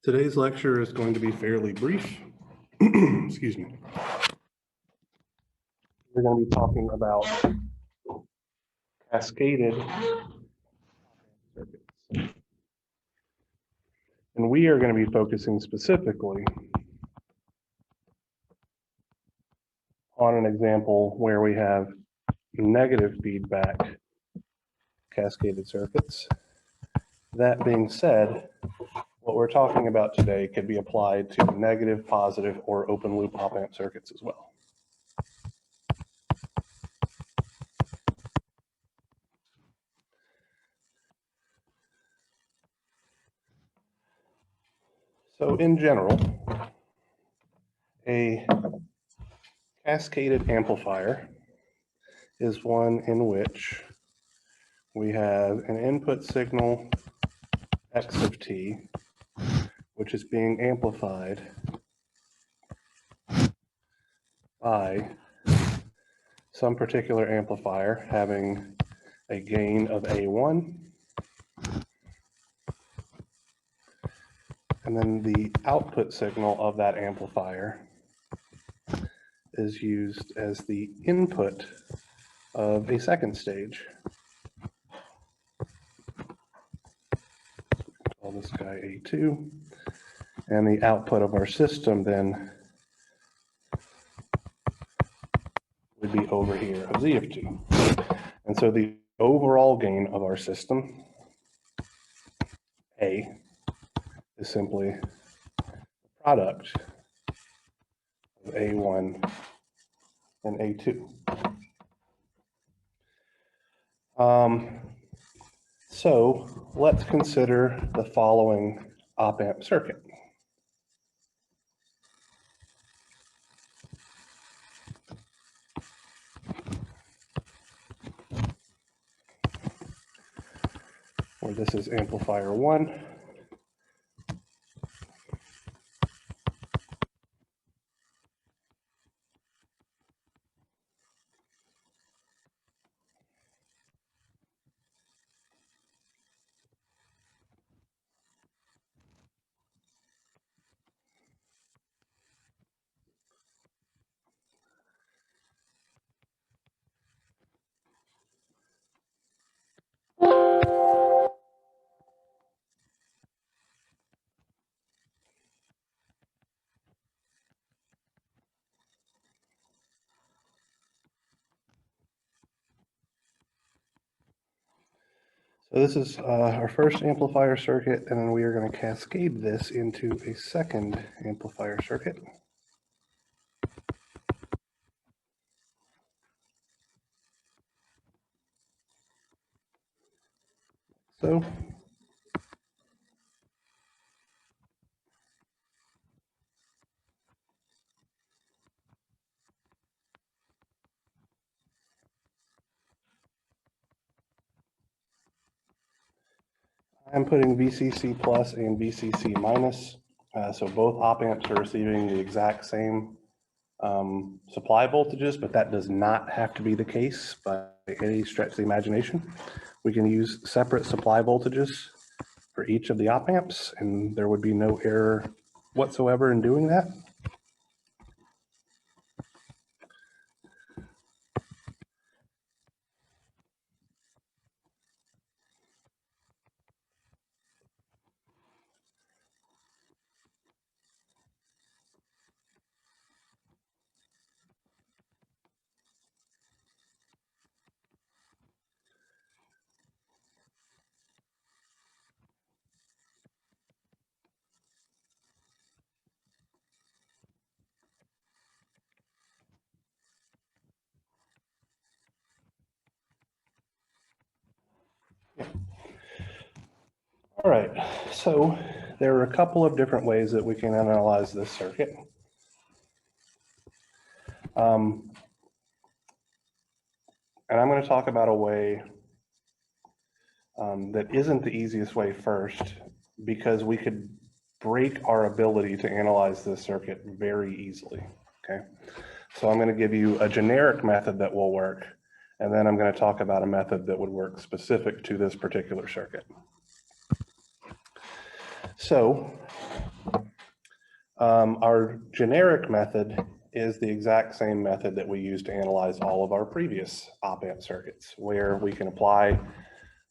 Today's lecture is going to be fairly brief. Excuse me. We're going to be talking about cascaded circuits. And we are going to be focusing specifically on an example where we have negative feedback cascaded circuits. That being said, what we're talking about today could be applied to negative, positive, or open loop op-amp circuits as well. So in general, a cascaded amplifier is one in which we have an input signal x of t, which is being amplified by some particular amplifier having a gain of A1, and then the output signal of that amplifier is used as the input of a second stage. Call this guy A2, and the output of our system then would be over here of Z of 2. And so the overall gain of our system, A, is simply the product of A1 and A2. So let's consider the following op-amp circuit. Where this is amplifier 1. So this is our first amplifier circuit, and then we are going to cascade this into a second amplifier circuit. So I'm putting VCC plus and VCC minus. So both op-amps are receiving the exact same supply voltages, but that does not have to be the case by any stretch of the imagination. We can use separate supply voltages for each of the op-amps, and there would be no error whatsoever in doing that. All right, so there are a couple of different ways that we can analyze this circuit. And I'm going to talk about a way that isn't the easiest way first, because we could break our ability to analyze this circuit very easily, okay? So I'm going to give you a generic method that will work, and then I'm going to talk about a method that would work specific to this particular circuit. So Our generic method is the exact same method that we use to analyze all of our previous op-amp circuits, where we can apply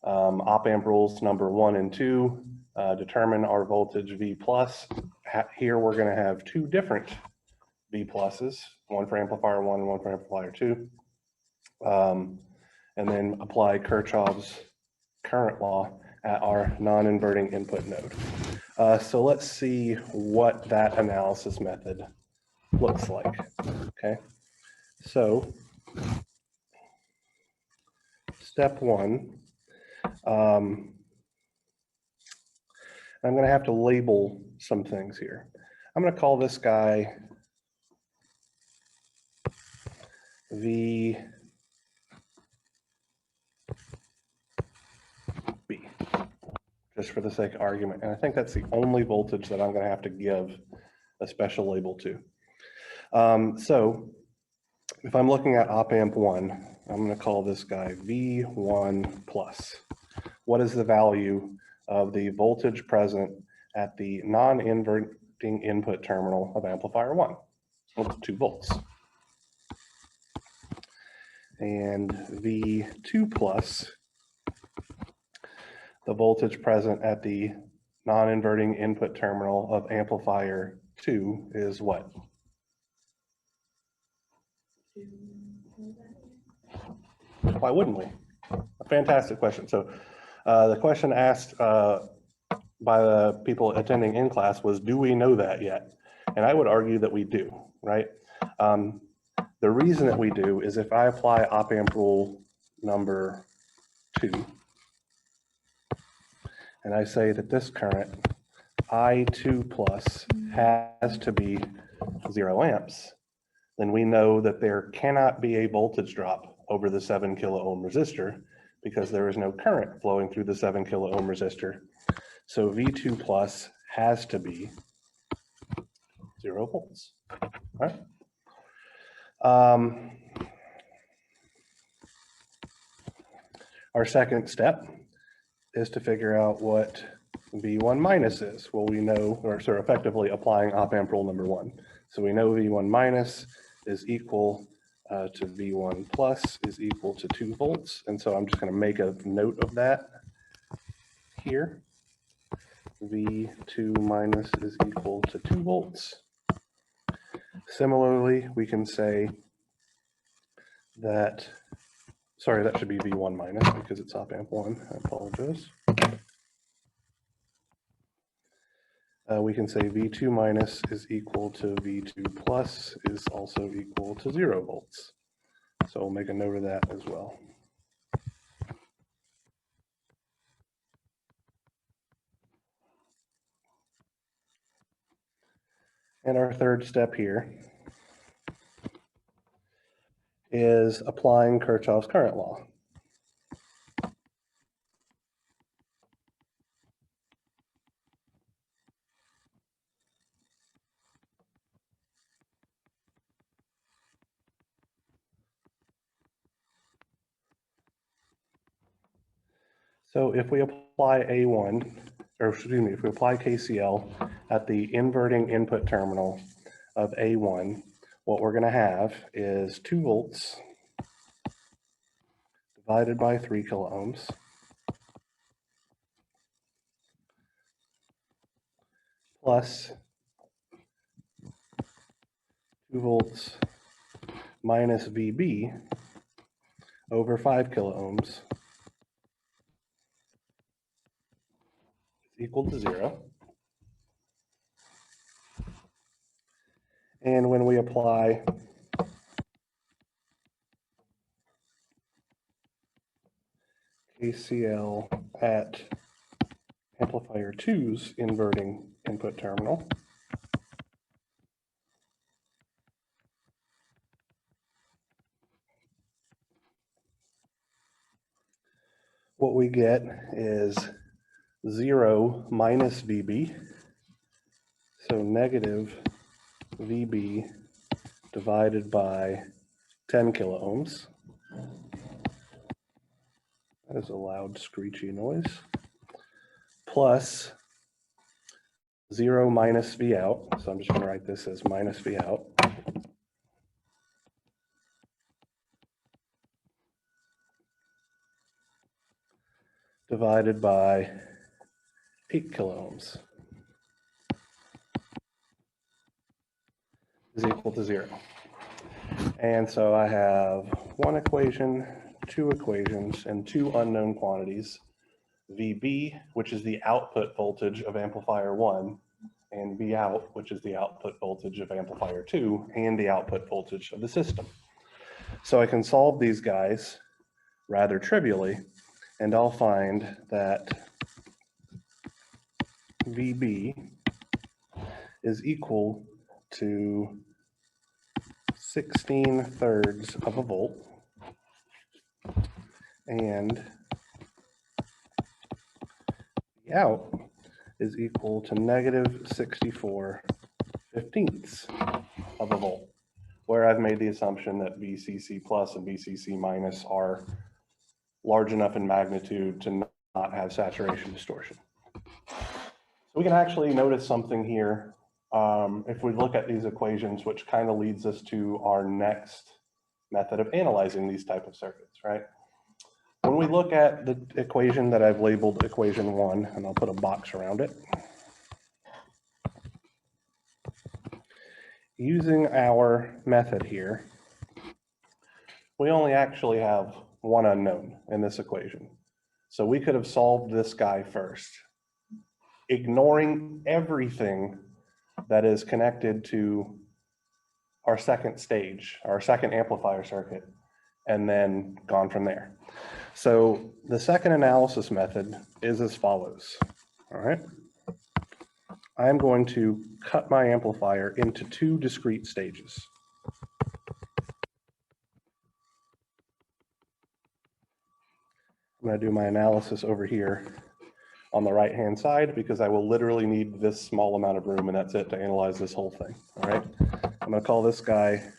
op-amp rules number 1 and 2, determine our voltage V plus. Here we're going to have two different V pluses, one for amplifier 1 and one for amplifier 2, and then apply Kirchhoff's current law at our non-inverting input node. So let's see what that analysis method looks like. Okay, so step 1, I'm going to have to label some things here. I'm going to call this guy VB, just for the sake of argument. And I think that's the only voltage that I'm going to have to give a special label to. So if I'm looking at op-amp 1, I'm going to call this guy V1 plus. What is the value of the voltage present at the non-inverting input terminal of amplifier 1? Well, it's 2 volts. And V2 plus, the voltage present at the non-inverting input terminal of amplifier 2 is what? Why wouldn't we? A fantastic question. So the question asked by the people attending in class was, do we know that yet? And I would argue that we do, right? The reason that we do is if I apply op-amp rule number 2, and I say that this current, I2 plus, has to be 0 amps, then we know that there cannot be a voltage drop over the 7 kilo ohm resistor because there is no current flowing through the 7 kilo ohm resistor. So V2 plus has to be 0 volts, right? Our second step is to figure out what V1 minus is. Well, we know, or sort of effectively applying op-amp rule number 1. So we know V1 minus is equal to V1 plus is equal to 2 volts. And so I'm just going to make a note of that here. V2 minus is equal to 2 volts. Similarly, we can say that, sorry, that should be V1 minus because it's op-amp 1. I apologize. We can say V2 minus is equal to V2 plus is also equal to 0 volts. So we'll make a note of that as well. And our third step here is applying Kirchhoff's current law. So if we apply A1, or excuse me, if we apply KCL at the inverting input terminal of A1, what we're going to have is 2 volts divided by 3 kilo ohms plus 2 volts minus VB over 5 kilo ohms equal to 0. And when we apply KCL at amplifier 2's inverting input terminal, what we get is 0 minus VB, so negative VB divided by 10 kilo ohms. That is a loud screechy noise. Plus 0 minus V out. So I'm just going to write this as minus V out. Divided by 8 kiloohms is equal to 0. And so I have one equation, two equations, and two unknown quantities. VB, which is the output voltage of amplifier 1, and V out, which is the output voltage of amplifier 2, and the output voltage of the system. So I can solve these guys rather trivially, and I'll find that VB is equal to 16/3 of a volt, and the out is equal to negative 64/15 of a volt, where I've made the assumption that VCC plus and VCC minus are large enough in magnitude to not have saturation distortion. So we can actually notice something here if we look at these equations, which kind of leads us to our next method of analyzing these type of circuits, right? When we look at the equation that I've labeled equation 1, and I'll put a box around it, using our method here, we only actually have one unknown in this equation. So we could have solved this guy first, ignoring everything that is connected to our second stage, our second amplifier circuit, and then gone from there. So the second analysis method is as follows, all right? I'm going to cut my amplifier into two discrete stages. I'm going to do my analysis over here on the right-hand side because I will literally need this small amount of room, and that's it to analyze this whole thing, all right? I'm going to call this guy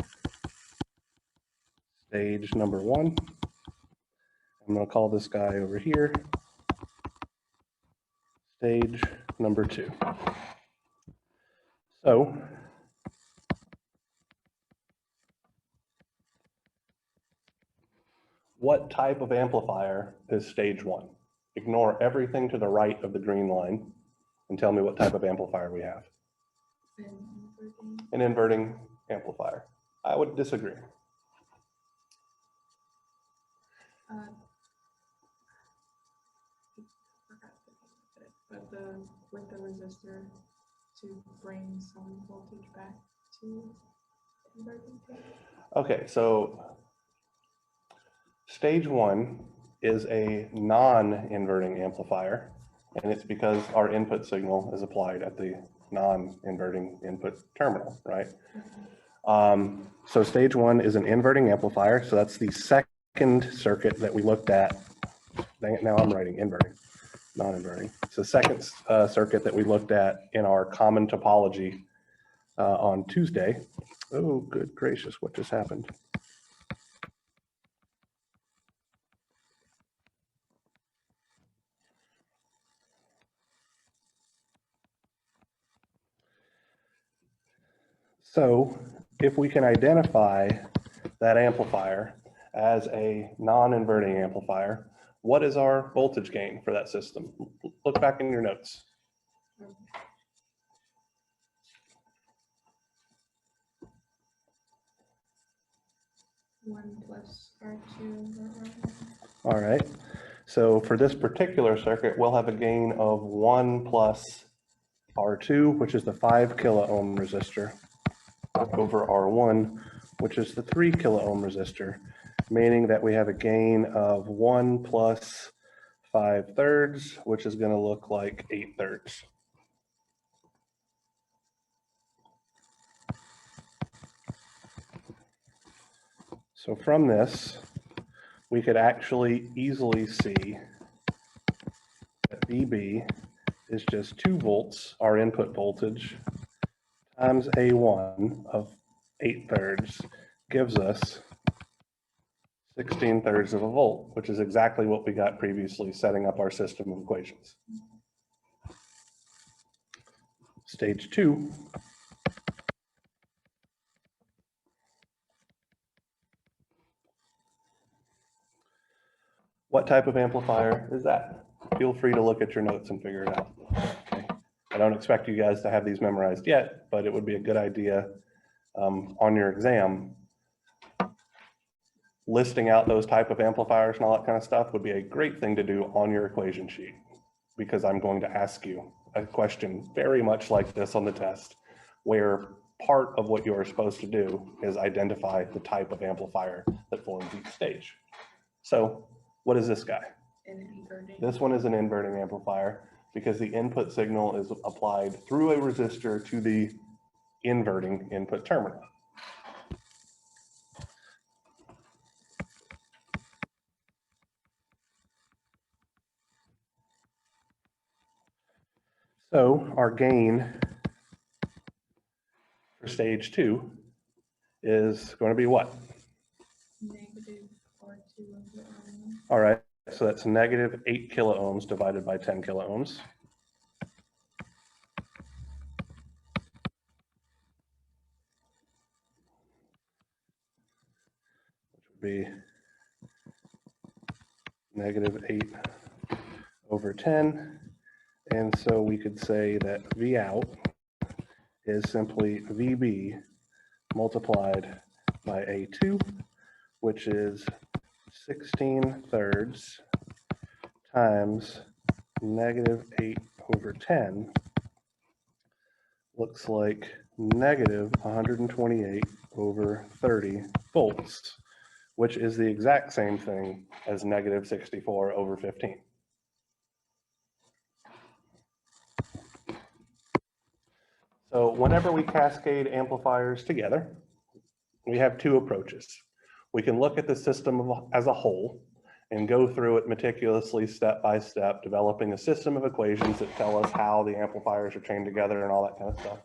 stage number 1. I'm going to call this guy over here stage number 2. So what type of amplifier is stage 1? Ignore everything to the right of the green line and tell me what type of amplifier we have. An inverting amplifier. I would disagree. But with the resistor to bring some voltage back to inverting. Okay, so stage 1 is a non-inverting amplifier, and it's because our input signal is applied at the non-inverting input terminal, right? So stage 1 is an inverting amplifier, so that's the second circuit that we looked at. Dang it, now I'm writing inverting, non-inverting. It's the second circuit that we looked at in our common topology on Tuesday. Oh, good gracious, what just happened? So if we can identify that amplifier as a non-inverting amplifier, what is our voltage gain for that system? Look back in your notes. One plus R2. All right. So for this particular circuit, we'll have a gain of 1 plus R2, which is the 5 kilo ohm resistor, over R1, which is the 3 kilo ohm resistor, meaning that we have a gain of 1 plus 5/3, which is going to look like 8/3. So from this, we could actually easily see that VB is just 2 volts, our input voltage, times A1 of 8/3 gives us 16/3 of a volt, which is exactly what we got previously setting up our system of equations. Stage 2. What type of amplifier is that? Feel free to look at your notes and figure it out. Okay. I don't expect you guys to have these memorized yet, but it would be a good idea on your exam. Listing out those type of amplifiers and all that kind of stuff would be a great thing to do on your equation sheet, because I'm going to ask you a question very much like this on the test, where part of what you're supposed to do is identify the type of amplifier that forms each stage. So what is this guy? This one is an inverting amplifier because the input signal is applied through a resistor to the inverting input terminal. So our gain for stage 2 is going to be what? Negative R2 over R1. All right, so that's negative 8 kilo ohms divided by 10 kilo ohms. Which would be negative 8 over 10. And so we could say that V out is simply VB multiplied by A2, which is 16/3 times negative 8 over 10. Looks like negative 128 over 30 volts, which is the exact same thing as negative 64 over 15. So whenever we cascade amplifiers together, we have two approaches. We can look at the system as a whole and go through it meticulously step by step, developing a system of equations that tell us how the amplifiers are chained together and all that kind of stuff.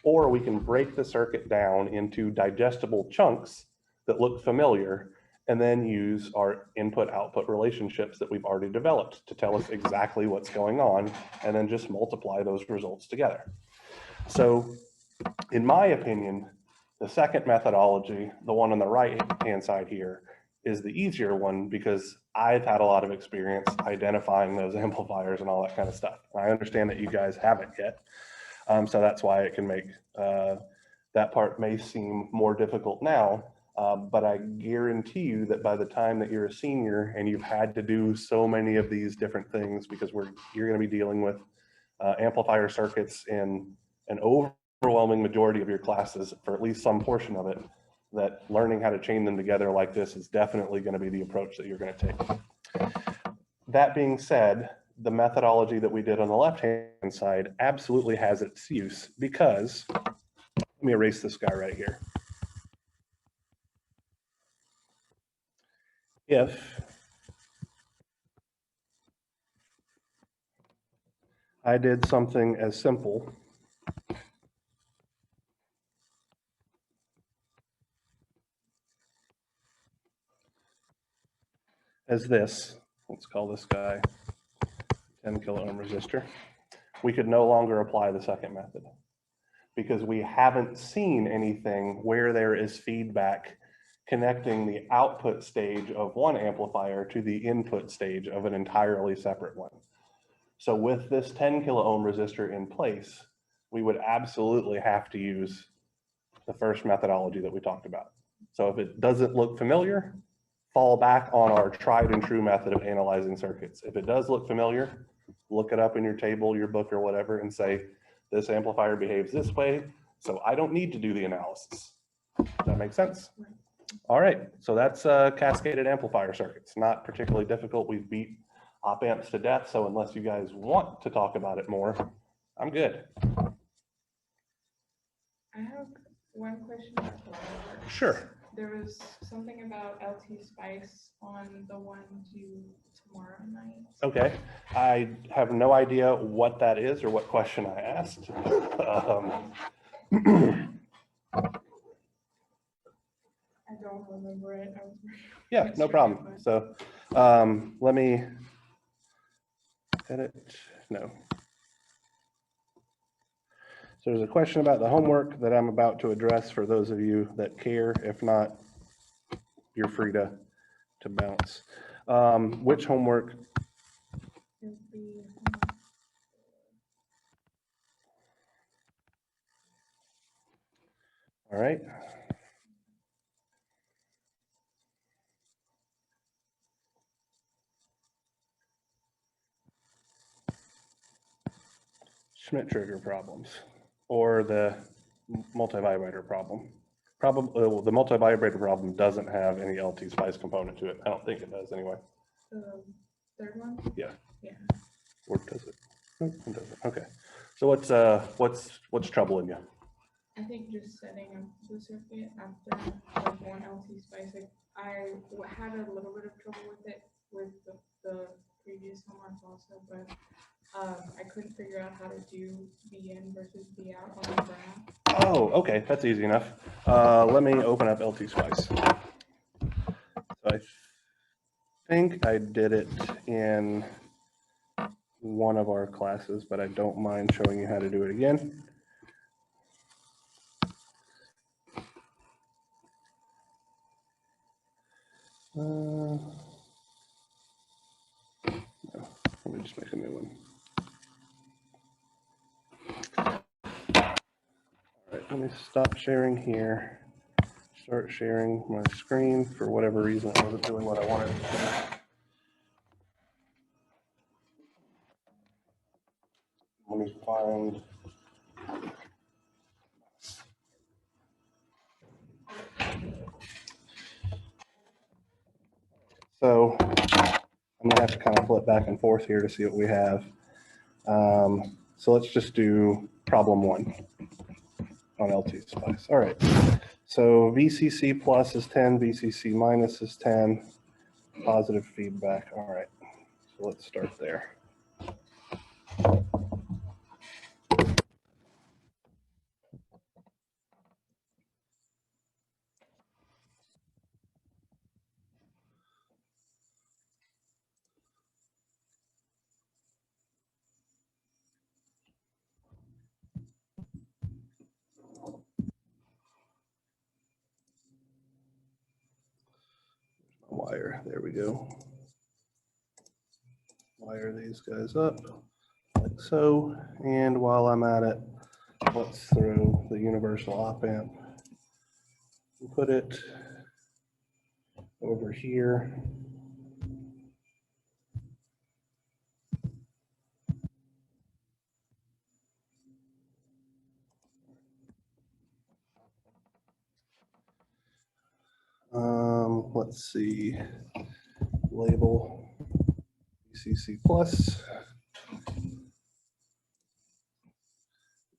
Or we can break the circuit down into digestible chunks that look familiar and then use our input-output relationships that we've already developed to tell us exactly what's going on, and then just multiply those results together. So in my opinion, the second methodology, the one on the right-hand side here, is the easier one because I've had a lot of experience identifying those amplifiers and all that kind of stuff. I understand that you guys haven't yet. So that's why it can make, that part may seem more difficult now, but I guarantee you that by the time that you're a senior and you've had to do so many of these different things, because you're gonna be dealing with amplifier circuits in an overwhelming majority of your classes for at least some portion of it, that learning how to chain them together like this is definitely going to be the approach that you're going to take. That being said, the methodology that we did on the left-hand side absolutely has its use because, let me erase this guy right here. If I did something as simple as this, let's call this guy 10 kilo ohm resistor, we could no longer apply the second method because we haven't seen anything where there is feedback connecting the output stage of one amplifier to the input stage of an entirely separate one. So with this 10 kilo ohm resistor in place, we would absolutely have to use the first methodology that we talked about. So if it doesn't look familiar, fall back on our tried and true method of analyzing circuits. If it does look familiar, look it up in your table, your book or whatever, and say, this amplifier behaves this way, so I don't need to do the analysis. Does that make sense? All right, so that's cascaded amplifier circuits. Not particularly difficult. We've beat op amps to death, so unless you guys want to talk about it more, I'm good. I have one question about the ladder. Sure. There was something about LT Spice on the one due tomorrow night. Okay, I have no idea what that is or what question I asked. I don't remember it. Yeah, no problem. So let me edit, no. So there's a question about the homework that I'm about to address for those of you that care. If not, you're free to bounce. Which homework? It would be, All right. Schmidt trigger problems, or the multivibrator problem. Probably the multivibrator problem doesn't have any LT spice component to it. I don't think it does anyway. the third one? Yeah. Yeah. Or does it? No, it doesn't. Okay. So what's troubling you? I think just setting up the circuit after like one LT spice, like I had a little bit of trouble with it with the previous homework also, but I couldn't figure out how to do B in versus B out on the graph. Oh, okay, that's easy enough. Let me open up LT Spice. So I think I did it in one of our classes, but I don't mind showing you how to do it again. No, let me just make a new one. All right, let me stop sharing here. Start sharing my screen. For whatever reason, it wasn't doing what I wanted it to do. Let me find. So I'm gonna have to kind of flip back and forth here to see what we have. So let's just do problem 1 on LT Spice. All right. So VCC plus is 10, VCC minus is 10, positive feedback. All right. So let's start there. Wire, there we go. Wire these guys up like so. And while I'm at it, let's throw the universal op amp and put it over here. Let's see, label VCC plus.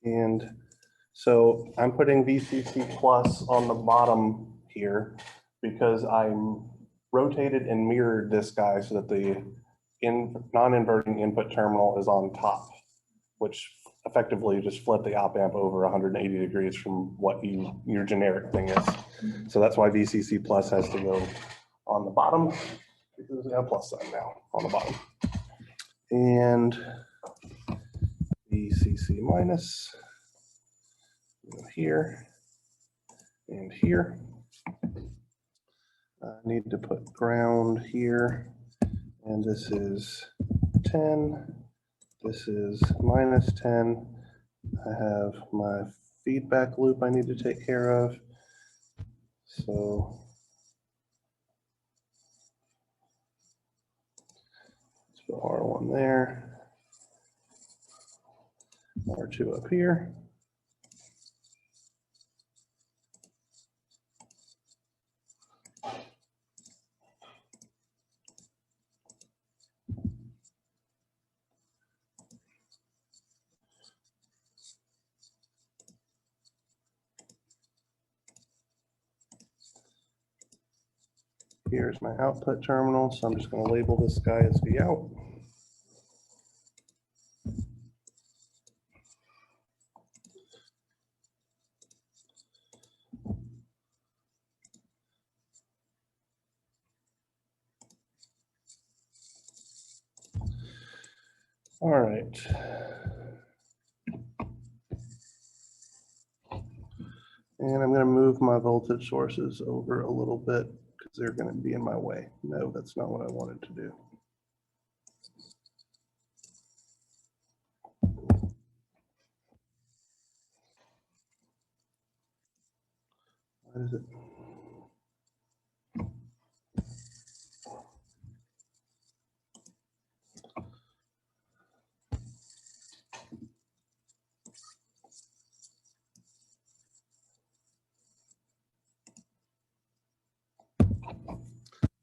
And so I'm putting VCC plus on the bottom here because I'm rotated and mirrored this guy so that the non-inverting input terminal is on top, which effectively just flip the op amp over 180 degrees from what your generic thing is. So that's why VCC plus has to go on the bottom, because we have a plus sign now on the bottom. And VCC minus here and here. I need to put ground here, and this is 10. This is minus 10. I have my feedback loop I need to take care of. So let's put R1 there, R2 up here. Here's my output terminal, so I'm just going to label this guy as V out. All right. And I'm going to move my voltage sources over a little bit because they're going to be in my way. No, that's not what I wanted to do. What is it?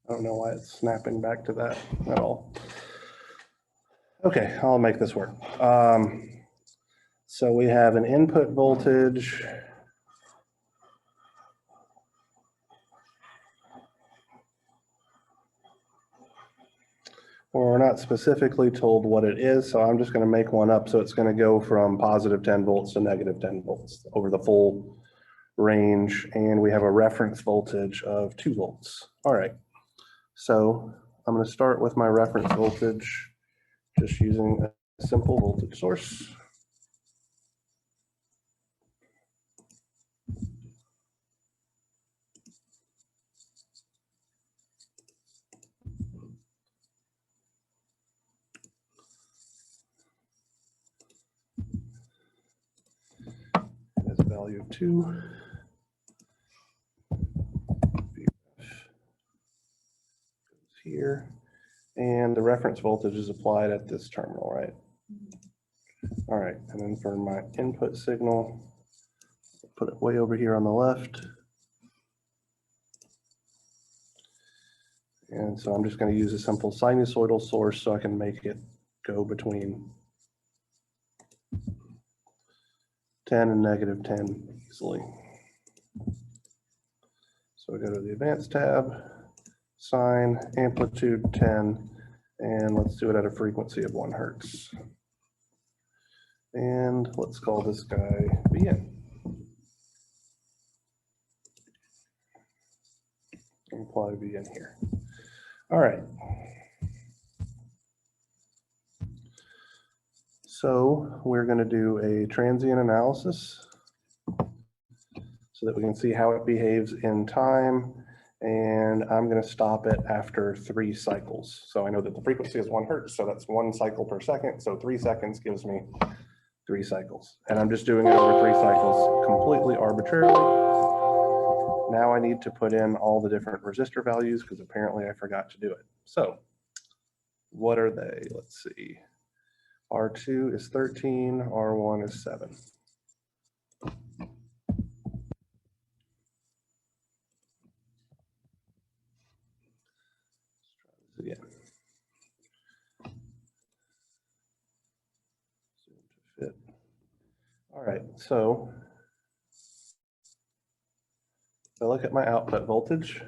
I don't know why it's snapping back to that at all. Okay, I'll make this work. So we have an input voltage. Well, we're not specifically told what it is, so I'm just going to make one up. So it's going to go from positive 10 volts to negative 10 volts over the full range. And we have a reference voltage of 2 volts. All right. So I'm going to start with my reference voltage, just using a simple voltage source. Has a value of 2. Here, and the reference voltage is applied at this terminal, right? All right, and then for my input signal, put it way over here on the left. And so I'm just going to use a simple sinusoidal source so I can make it go between 10 and negative 10 easily. So I go to the advanced tab, sine, amplitude 10, and let's do it at a frequency of 1 hertz. And let's call this guy Vn. Apply Vn here. All right. So we're going to do a transient analysis so that we can see how it behaves in time. And I'm going to stop it after 3 cycles. So I know that the frequency is 1 hertz, so that's 1 cycle per second. So 3 seconds gives me 3 cycles. And I'm just doing it over 3 cycles completely arbitrarily. Now I need to put in all the different resistor values because apparently I forgot to do it. So what are they? Let's see. R2 is 13, R1 is 7. Again. Fit. All right, so if I look at my output voltage,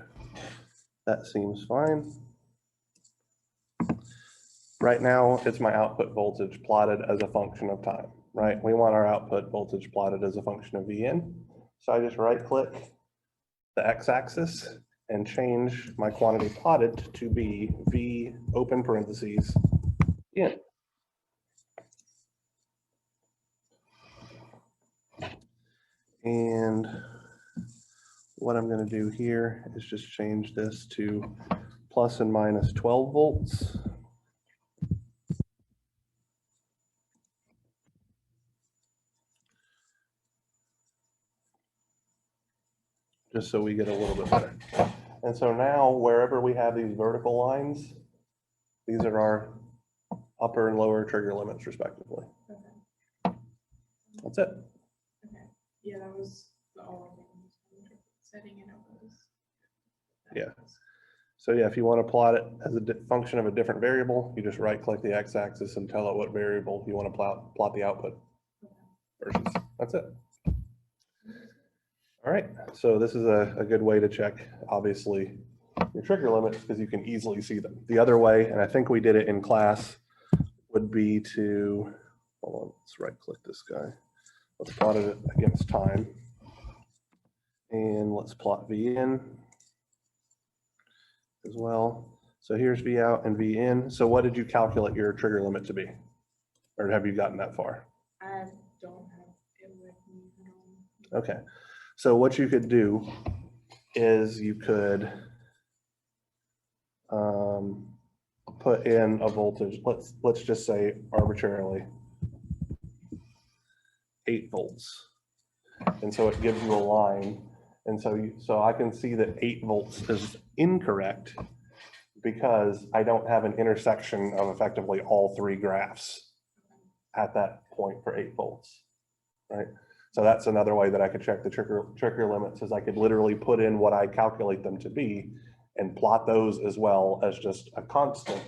that seems fine. Right now, it's my output voltage plotted as a function of time, right? We want our output voltage plotted as a function of Vn. So I just right-click the x-axis and change my quantity plotted to be V open parentheses in. And what I'm going to do here is just change this to plus and minus 12 volts. Just so we get a little bit better. And so now wherever we have these vertical lines, these are our upper and lower trigger limits respectively. Okay. That's it. Okay. Yeah, that was the only thing. Setting it up was. Yeah. So yeah, if you want to plot it as a function of a different variable, you just right click the x-axis and tell it what variable you want to plot the output versus. That's it. All right, so this is a good way to check, obviously, your trigger limits because you can easily see them. The other way, and I think we did it in class, would be to, hold on, let's right click this guy. Let's plot it against time. And let's plot V in as well. So here's V out and V in. So what did you calculate your trigger limit to be? Or have you gotten that far? I don't have it with me. Okay. So what you could do is you could put in a voltage, let's just say arbitrarily 8 volts. And so it gives you a line. And so I can see that 8 volts is incorrect because I don't have an intersection of effectively all 3 graphs at that point for 8 volts, right? So that's another way that I could check the trigger limits, is I could literally put in what I calculate them to be and plot those as well as just a constant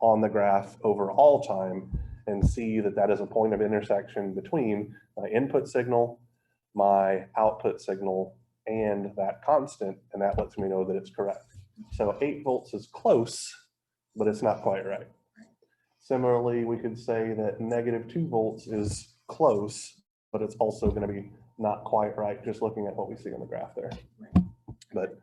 on the graph over all time, and see that that is a point of intersection between my input signal, my output signal, and that constant, and that lets me know that it's correct. So 8 volts is close, but it's not quite right. Similarly, we could say that -2 volts is close, but it's also going to be not quite right, just looking at what we see on the graph there. But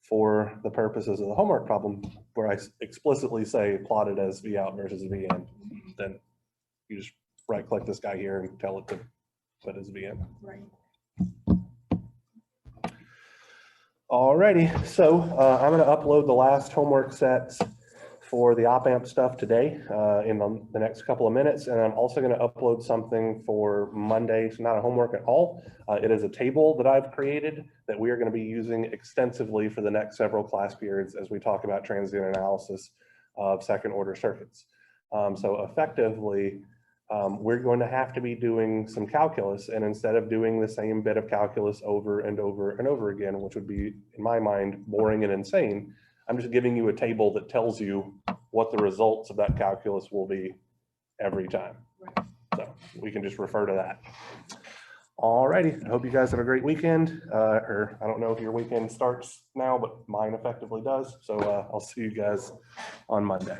for the purposes of the homework problem, where I explicitly say plot it as V out versus V in, then you just right click this guy here and tell it to put as V in. Right. Alrighty, so I'm going to upload the last homework sets for the op-amp stuff today in the next couple of minutes, and I'm also going to upload something for Monday. It's not a homework at all. It is a table that I've created that we are going to be using extensively for the next several class periods as we talk about transient analysis of second order circuits. So effectively, we're going to have to be doing some calculus, and instead of doing the same bit of calculus over and over and over again, which would be, in my mind, boring and insane, I'm just giving you a table that tells you what the results of that calculus will be every time. Right. So we can just refer to that. Alrighty, I hope you guys have a great weekend. Or I don't know if your weekend starts now, but mine effectively does. So I'll see you guys on Monday.